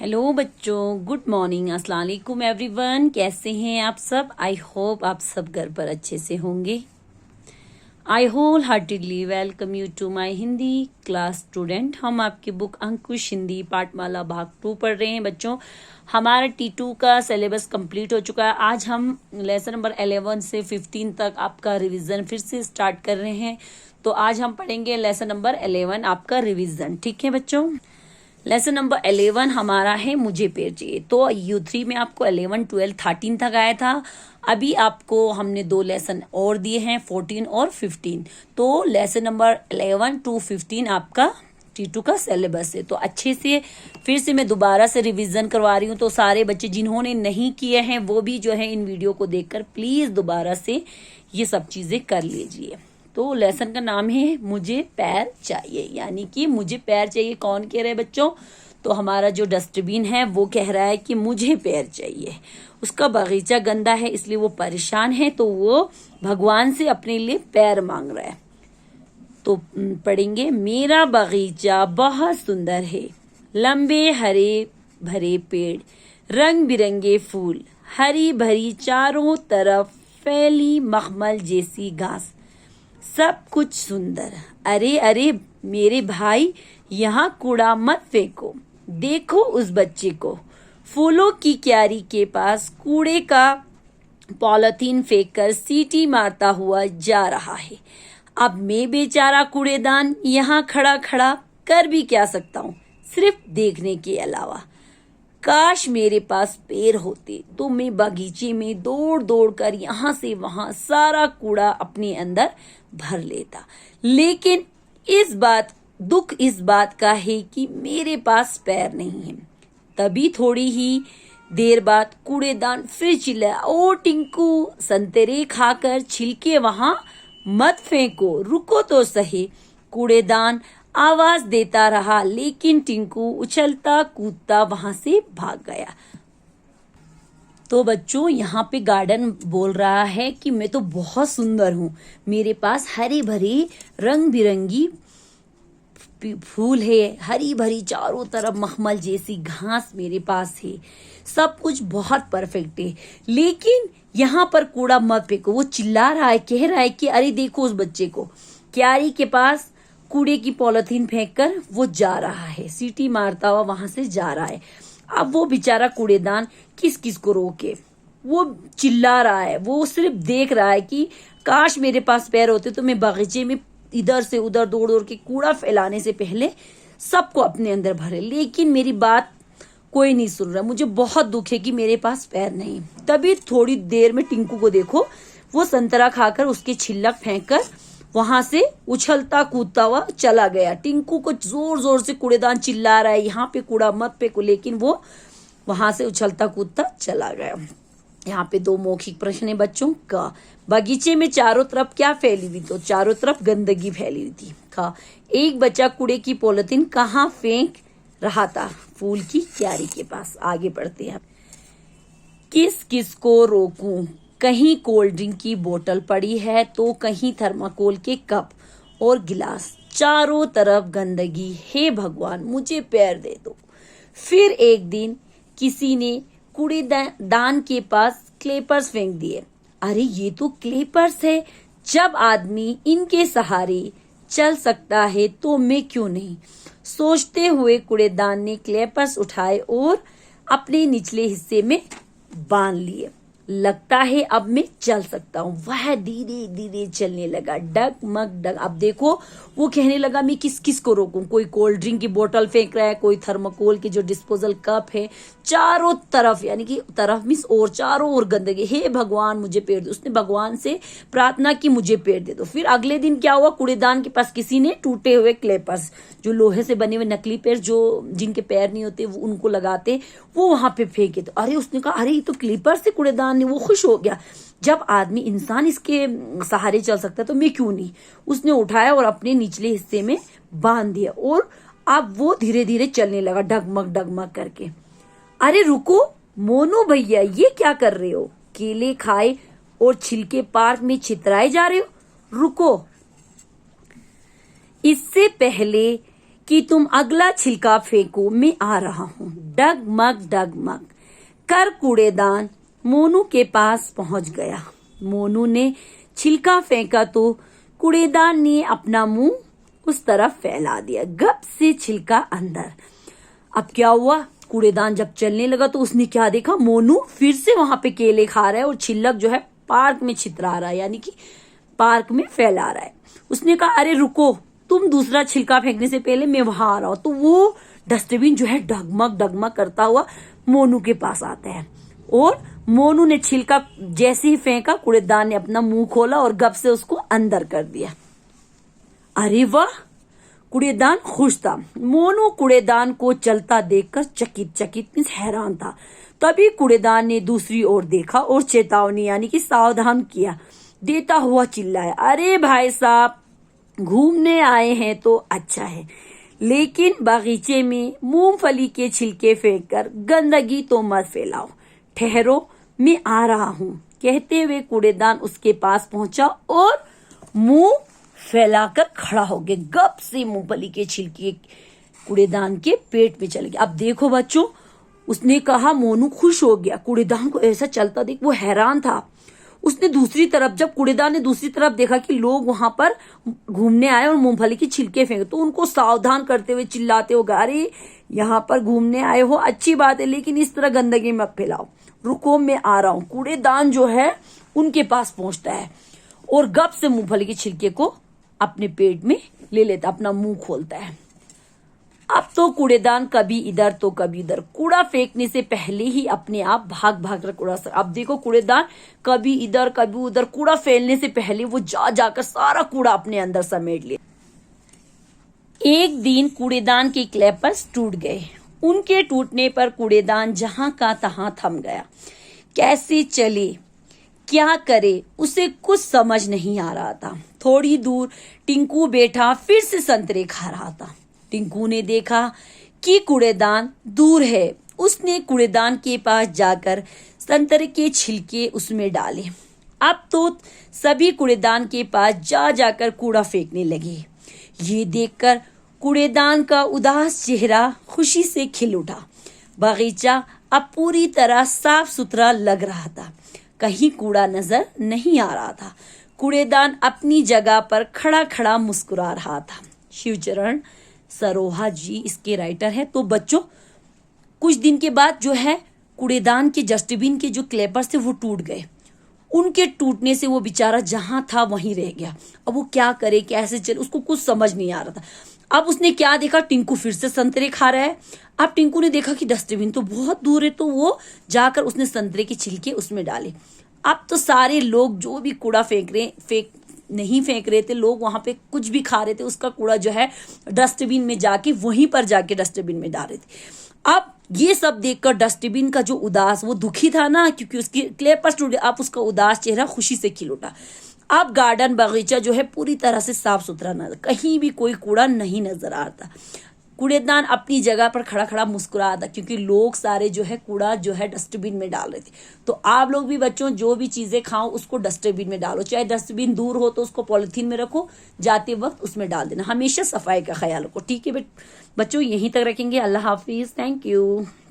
Hello बच्चों, good morning, अस्सलाम वालेकुम एवरीवन। कैसे हैं आप सब? आई होप आप सब घर पर अच्छे से होंगे। I wholeheartedly welcome you to my Hindi class student. हम आपकी बुक अंकुश हिंदी पाठमाला भाग 2 पढ़ रहे हैं बच्चों। हमारा T2 का सिलेबस कंप्लीट हो चुका है। आज हम लेसन नंबर 11 से 15 तक आपका रिवीजन फिर से स्टार्ट कर रहे हैं। तो आज हम पढ़ेंगे लेसन नंबर 11 आपका रिवीजन। ठीक है बच्चों, लेसन नंबर 11 हमारा है मुझे पेड़ चाहिए। तो U3 में आपको 11, 12, 13 तक आया था। अभी आपको हमने 2 लेसन और दिए हैं, 14 और 15। तो लेसन नंबर 11 to 15 आपका T2 का सिलेबस है। तो अच्छे से फिर से मैं दोबारा से रिवीजन करवा रही हूँ। तो सारे बच्चे जिन्होंने नहीं किए हैं वो भी जो है इन वीडियो को देखकर प्लीज दोबारा से ये सब चीजें कर लीजिए। तो लेसन का नाम है मुझे पैर चाहिए, यानी कि मुझे पैर चाहिए। कौन कह रहे हैं बच्चों? तो हमारा जो डस्टबिन है वो कह रहा है कि मुझे पैर चाहिए। उसका बगीचा गंदा है इसलिए वो परेशान है, तो वो भगवान से अपने लिए पैर मांग रहा है। तो पढ़ेंगे, मेरा बगीचा बहुत सुंदर है, लंबे हरे भरे पेड़, रंग बिरंगे फूल, हरी भरी चारों तरफ फैली मखमल जैसी घास, सब कुछ सुंदर। अरे अरे मेरे भाई, यहाँ कूड़ा मत फेंको। देखो उस बच्चे को, फूलों की क्यारी के पास कूड़े का पॉलिथीन फेंककर सीटी मारता हुआ जा रहा है। अब मैं बेचारा कूड़ेदान यहाँ खड़ा खड़ा कर भी क्या सकता हूँ, सिर्फ देखने के अलावा। काश मेरे पास पैर होते तो मैं बगीचे में दौड़ दौड़ कर यहाँ से वहां सारा कूड़ा अपने अंदर भर लेता। लेकिन दुख इस बात का है कि मेरे पास पैर नहीं है। तभी थोड़ी ही देर बाद कूड़ेदान फिर चिल्लाया, ओ टिंकू, संतरे खाकर छिलके वहां मत फेंको, रुको तो सही। कूड़ेदान आवाज देता रहा, लेकिन टिंकू उछलता कूदता वहां से भाग गया। तो बच्चों, यहाँ पे गार्डन बोल रहा है कि मैं तो बहुत सुंदर हूँ, मेरे पास हरे भरे रंग बिरंगी फूल है, हरी भरी चारों तरफ मखमल जैसी घास मेरे पास है, सब कुछ बहुत परफेक्ट है। लेकिन यहाँ पर कूड़ा मत फेंको। वो चिल्ला रहा है, कह रहा है कि अरे देखो उस बच्चे को, क्यारी के पास कूड़े की पॉलिथीन फेंककर वो जा रहा है, सीटी मारता हुआ वहां से जा रहा है। अब वो बेचारा कूड़ेदान किस किस को रोके? वो चिल्ला रहा है, वो सिर्फ देख रहा है कि काश मेरे पास पैर होते तो मैं बगीचे में इधर से उधर दौड़ दौड़ के कूड़ा फैलाने से पहले सबको अपने अंदर भरे। लेकिन मेरी बात कोई नहीं सुन रहा। मुझे बहुत दुख है कि मेरे पास पैर नहीं। तभी थोड़ी देर में टिंकू को देखो, वो संतरा खाकर उसके छिलक फेंककर वहां से उछलता कूदता हुआ चला गया। टिंकू को जोर जोर से कूड़ेदान चिल्ला रहा है, यहाँ पे कूड़ा मत फेंको, लेकिन वो वहां से उछलता कूदता चला गया। यहाँ पे 2 मौखिक प्रश्न है बच्चों का। बगीचे में चारों तरफ क्या फैली हुई? तो चारों तरफ गंदगी फैली हुई थी। का एक बच्चा कूड़े की पॉलिथीन कहाँ फेंक रहा था? फूल की क्यारी के पास। आगे बढ़ते हैं। किस किस को रोकूं? कहीं कोल्ड ड्रिंक की बोतल पड़ी है तो कहीं थर्माकोल के कप और गिलास, चारों तरफ गंदगी। हे भगवान, मुझे पैर दे दो। फिर एक दिन किसी ने कूड़ेदान के पास क्लेपर्स फेंक दिए। अरे ये तो क्लेपर्स है, जब आदमी इनके सहारे चल सकता है तो मैं क्यों नहीं? सोचते हुए कूड़ेदान ने क्लेपर्स उठाए और अपने निचले हिस्से में बांध लिए। लगता है अब मैं चल सकता हूँ। वह धीरे धीरे चलने लगा, डगमग डग। अब देखो वो कहने लगा, मैं किस किस को रोकूं? कोई कोल्ड ड्रिंक की बोतल फेंक रहा है, कोई थर्माकोल के जो डिस्पोजल कप है, चारों तरफ, यानी कि तरफ मिस और चारों ओर गंदगी। हे भगवान, मुझे पैर दो। उसने भगवान से प्रार्थना की, मुझे पैर दे दो। फिर अगले दिन क्या हुआ? कूड़ेदान के पास किसी ने टूटे हुए क्लेपर्स, जो लोहे से बने हुए नकली पैर, जो जिनके पैर नहीं होते वो उनको लगाते, वो वहां पे फेंके। तो अरे उसने कहा, अरे ये तो क्लिपर से कूड़ेदान ने। वो खुश हो गया, जब आदमी इंसान इसके सहारे चल सकता है तो मैं क्यों नहीं? उसने उठाया और अपने निचले हिस्से में बांध दिया और अब वो धीरे धीरे चलने लगा, डगमग डगमग करके। अरे रुको मोनू भैया, ये क्या कर रहे हो? केले खाए और छिलके पार्क में छितराए जा रहे हो? रुको, इससे पहले कि तुम अगला छिलका फेंको, मैं आ रहा हूँ। डगमग डगमग कर कूड़ेदान मोनू के पास पहुंच गया। मोनू ने छिलका फेंका तो कूड़ेदान ने अपना मुंह उस तरफ फैला दिया। गप से छिलका अंदर। अब क्या हुआ, कूड़ेदान जब चलने लगा तो उसने क्या देखा, मोनू फिर से वहां पे केले खा रहा है और छिलक जो है पार्क में छितरा रहा है, यानी कि पार्क में फैला रहा है। उसने कहा अरे रुको, तुम दूसरा छिलका फेंकने से पहले मैं वहां आ रहा हूं। तो वो डस्टबिन जो है डगमग डगमग करता हुआ मोनू के पास आता है और मोनू ने छिलका जैसे ही फेंका, कूड़ेदान ने अपना मुंह खोला और गप से उसको अंदर कर दिया। अरे वाह, कूड़ेदान खुश था। मोनू कूड़ेदान को चलता देखकर चकित हैरान था। तभी कूड़ेदान ने दूसरी ओर देखा और चेतावनी यानी कि सावधान किया देता हुआ चिल्लाया, अरे भाई साहब, घूमने आए हैं तो अच्छा है, लेकिन बागीचे में मूंगफली के छिलके फेंककर गंदगी तो मत फैलाओ। ठहरो, मैं आ रहा हूँ। कहते हुए कूड़ेदान उसके पास पहुंचा और मुंह फैलाकर खड़ा हो गया। गप से मूंगफली के छिलके कूड़ेदान के पेट में चले गए। अब देखो बच्चों, उसने कहा, मोनू खुश हो गया। कूड़ेदान को ऐसा चलता देख वो हैरान था। उसने दूसरी तरफ, जब कूड़ेदान ने दूसरी तरफ देखा कि लोग वहां पर घूमने आए और मूंगफली के छिलके फेंके, तो उनको सावधान करते हुए चिल्लाते हो, अरे यहाँ पर घूमने आए हो, अच्छी बात है, लेकिन इस तरह गंदगी मत फैलाओ, रुको मैं आ रहा हूँ। कूड़ेदान जो है उनके पास पहुंचता है और गप से मूंगफली के छिलके को अपने पेट में ले लेता, अपना मुंह खोलता है। अब तो कूड़ेदान कभी इधर तो कभी उधर, कूड़ा फेंकने से पहले ही अपने आप भाग भाग कर कूड़ा। अब देखो, कूड़ेदान कभी इधर कभी उधर, कूड़ा फैलने से पहले वो जाकर सारा कूड़ा अपने अंदर समेट लिया। एक दिन कूड़ेदान के क्लैपर्स टूट गए। उनके टूटने पर कूड़ेदान जहां का तहां थम गया। कैसे चले, क्या करे, उसे कुछ समझ नहीं आ रहा था। थोड़ी दूर टिंकू बैठा फिर से संतरे खा रहा था। टिंकू ने देखा कि कूड़ेदान दूर है। उसने कूड़ेदान के पास जाकर संतरे के छिलके उसमें डाले। अब तो सभी कूड़ेदान के पास जाकर कूड़ा फेंकने लगे। ये देखकर कूड़ेदान का उदास चेहरा खुशी से खिल उठा। बगीचा अब पूरी तरह साफ सुथरा लग रहा था। कहीं कूड़ा नजर नहीं आ रहा था। कूड़ेदान अपनी जगह पर खड़ा खड़ा मुस्कुरा रहा था। शिवचरण सरोहा जी इसके राइटर है। तो बच्चों, कुछ दिन के बाद जो है कूड़ेदान के डस्टबिन के जो क्लैपर्स थे वो टूट गए। उनके टूटने से वो बेचारा जहां था वहीं रह गया। अब वो क्या करे, कैसे चले, उसको कुछ समझ नहीं आ रहा था। अब उसने क्या देखा, टिंकू फिर से संतरे खा रहा है। अब टिंकू ने देखा कि डस्टबिन तो बहुत दूर है, तो वो जाकर उसने संतरे के छिलके उसमें डाले। अब तो सारे लोग जो भी कूड़ा नहीं फेंक रहे थे, लोग वहां पे कुछ भी खा रहे थे, उसका कूड़ा जो है डस्टबिन में जाके वहीं पर जाके डस्टबिन में डाल रहे थे। अब ये सब देखकर डस्टबिन का जो उदास, वो दुखी था ना, क्योंकि उसकी क्लैपर्स टूटे। अब उसका उदास चेहरा खुशी से खिल उठा। अब गार्डन बगीचा जो है पूरी तरह से साफ सुथरा नजर, कहीं भी कोई कूड़ा नहीं नजर आता। कूड़ेदान अपनी जगह पर खड़ा खड़ा मुस्कुरा था, क्योंकि लोग सारे जो है कूड़ा जो है डस्टबिन में डाल रहे थे। तो आप लोग भी बच्चों, जो भी चीजें खाओ उसको डस्टबिन में डालो। चाहे डस्टबिन दूर हो तो उसको पॉलिथीन में रखो, जाते वक्त उसमें डाल देना। हमेशा सफाई का ख्याल रखो, ठीक है बच्चों? यहीं तक रखेंगे। अल्लाह हाफिज, थैंक यू।